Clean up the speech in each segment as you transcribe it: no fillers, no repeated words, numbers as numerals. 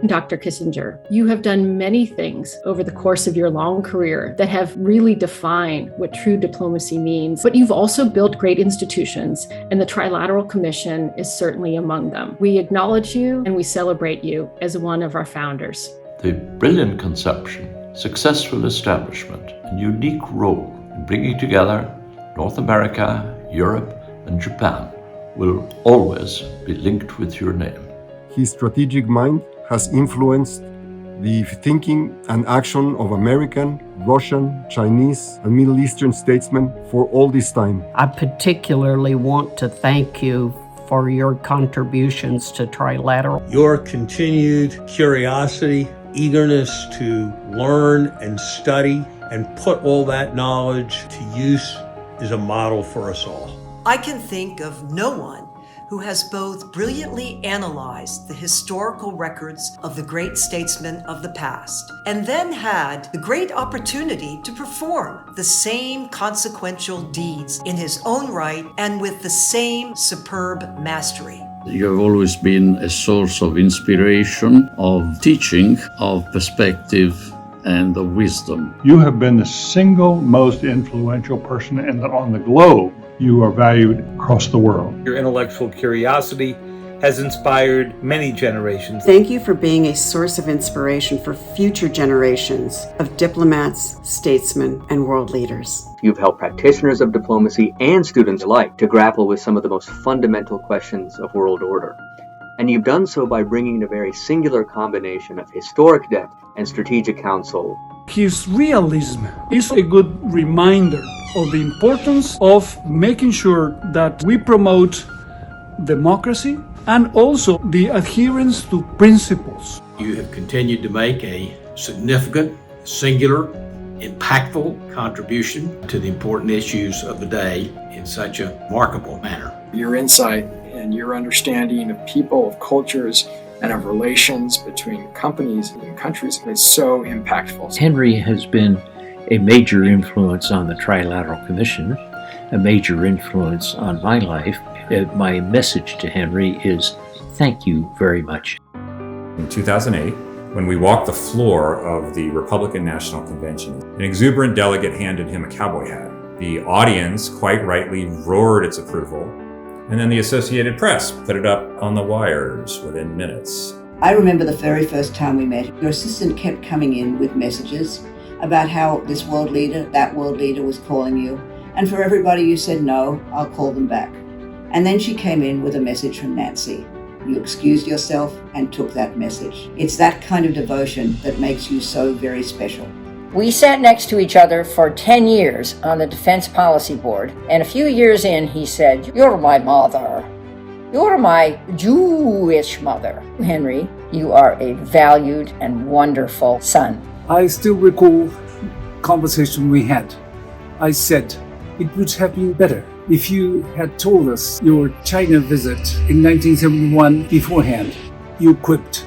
Dr. Kissinger, you have done many things over the course of your long career that have really defined what true diplomacy means, but you've also built great institutions, and the Trilateral Commission is certainly among them. We acknowledge you and we celebrate you as one of our founders. The brilliant conception, successful establishment, and unique role in bringing together North America, Europe, and Japan will always be linked with your name. His strategic mind has influenced the thinking and action of American, Russian, Chinese, and Middle Eastern statesmen for all this time. I particularly want to thank you for your contributions to Trilateral. Your continued curiosity, eagerness to learn and study and put all that knowledge to use is a model for us all. I can think of no one who has both brilliantly analyzed the historical records of the great statesmen of the past, and then had the great opportunity to perform the same consequential deeds in his own right and with the same superb mastery. You have always been a source of inspiration, of teaching, of perspective, and of wisdom. You have been the single most influential person on the globe. You are valued across the world. Your intellectual curiosity has inspired many generations. Thank you for being a source of inspiration for future generations of diplomats, statesmen, and world leaders. You've helped practitioners of diplomacy and students alike to grapple with some of the most fundamental questions of world order. And you've done so by bringing a very singular combination of historic depth and strategic counsel. His realism is a good reminder of the importance of making sure that we promote democracy and also the adherence to principles. You have continued to make a significant, singular, impactful contribution to the important issues of the day in such a remarkable manner. Your insight and your understanding of people, of cultures, and of relations between companies and countries is so impactful. Henry has been a major influence on the Trilateral Commission, a major influence on my life. My message to Henry is thank you very much. In 2008, when we walked the floor of the Republican National Convention, an exuberant delegate handed him a cowboy hat. The audience quite rightly roared its approval, and then the Associated Press put it up on the wires within minutes. I remember the very first time we met. Your assistant kept coming in with messages about how this world leader, that world leader was calling you. And for everybody you said, no, I'll call them back. And then she came in with a message from Nancy. You excused yourself and took that message. It's that kind of devotion that makes you so very special. We sat next to each other for 10 years on the Defense Policy Board, and a few years in, he said, "You're my mother. You're my Jewish mother. Henry, you are a valued and wonderful son." I still recall conversation we had. I said, it would have been better if you had told us your China visit in 1971 beforehand. You quipped,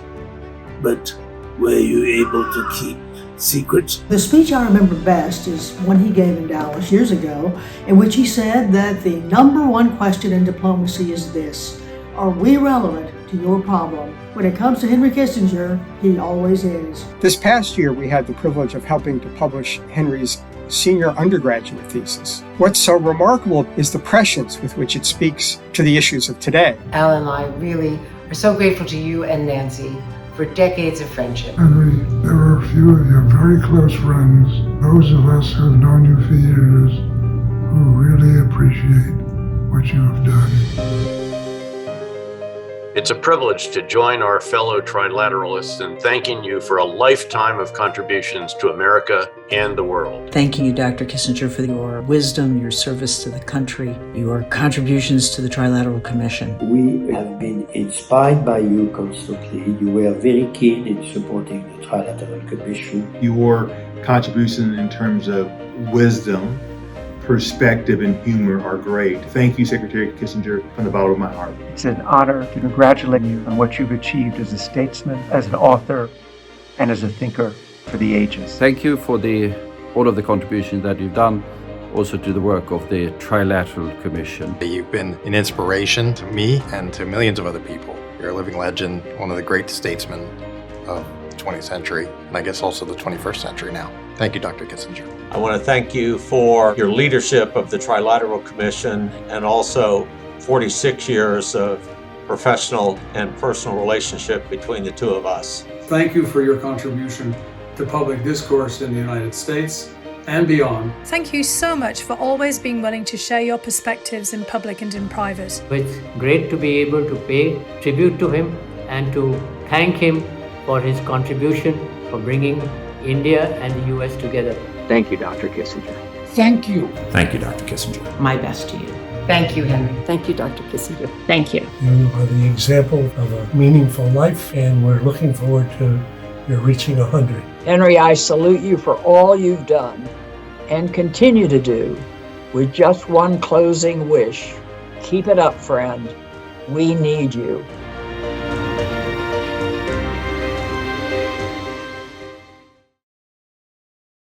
but were you able to keep secrets? The speech I remember best is one he gave in Dallas years ago, in which he said that the number one question in diplomacy is this: are we relevant to your problem? When it comes to Henry Kissinger, he always is. This past year, we had the privilege of helping to publish Henry's senior undergraduate thesis. What's so remarkable is the prescience with which it speaks to the issues of today. Al and I really are so grateful to you and Nancy for decades of friendship. Henry, there are a few of your very close friends, those of us who have known you for years, who really appreciate what you have done. It's a privilege to join our fellow trilateralists in thanking you for a lifetime of contributions to America and the world. Thanking you, Dr. Kissinger, for your wisdom, your service to the country, your contributions to the Trilateral Commission. We have been inspired by you constantly. You were very keen in supporting the Trilateral Commission. Your contribution in terms of wisdom, perspective, and humor are great. Thank you, Secretary Kissinger, from the bottom of my heart. It's an honor to congratulate you on what you've achieved as a statesman, as an author, and as a thinker for the ages. Thank you for all of the contributions that you've done, also to the work of the Trilateral Commission. You've been an inspiration to me and to millions of other people. You're a living legend, one of the great statesmen of the 20th century, and I guess also the 21st century now. Thank you, Dr. Kissinger. I want to thank you for your leadership of the Trilateral Commission and also 46 years of professional and personal relationship between the two of us. Thank you for your contribution to public discourse in the United States and beyond. Thank you so much for always being willing to share your perspectives in public and in private. It's great to be able to pay tribute to him and to thank him for his contribution for bringing India and the US together. Thank you, Dr. Kissinger. Thank you. Thank you, Dr. Kissinger. My best to you. Thank you, Henry. Thank you, Dr. Kissinger. Thank you. You are the example of a meaningful life, and we're looking forward to your reaching 100. Henry, I salute you for all you've done and continue to do, with just one closing wish. Keep it up, friend. We need you.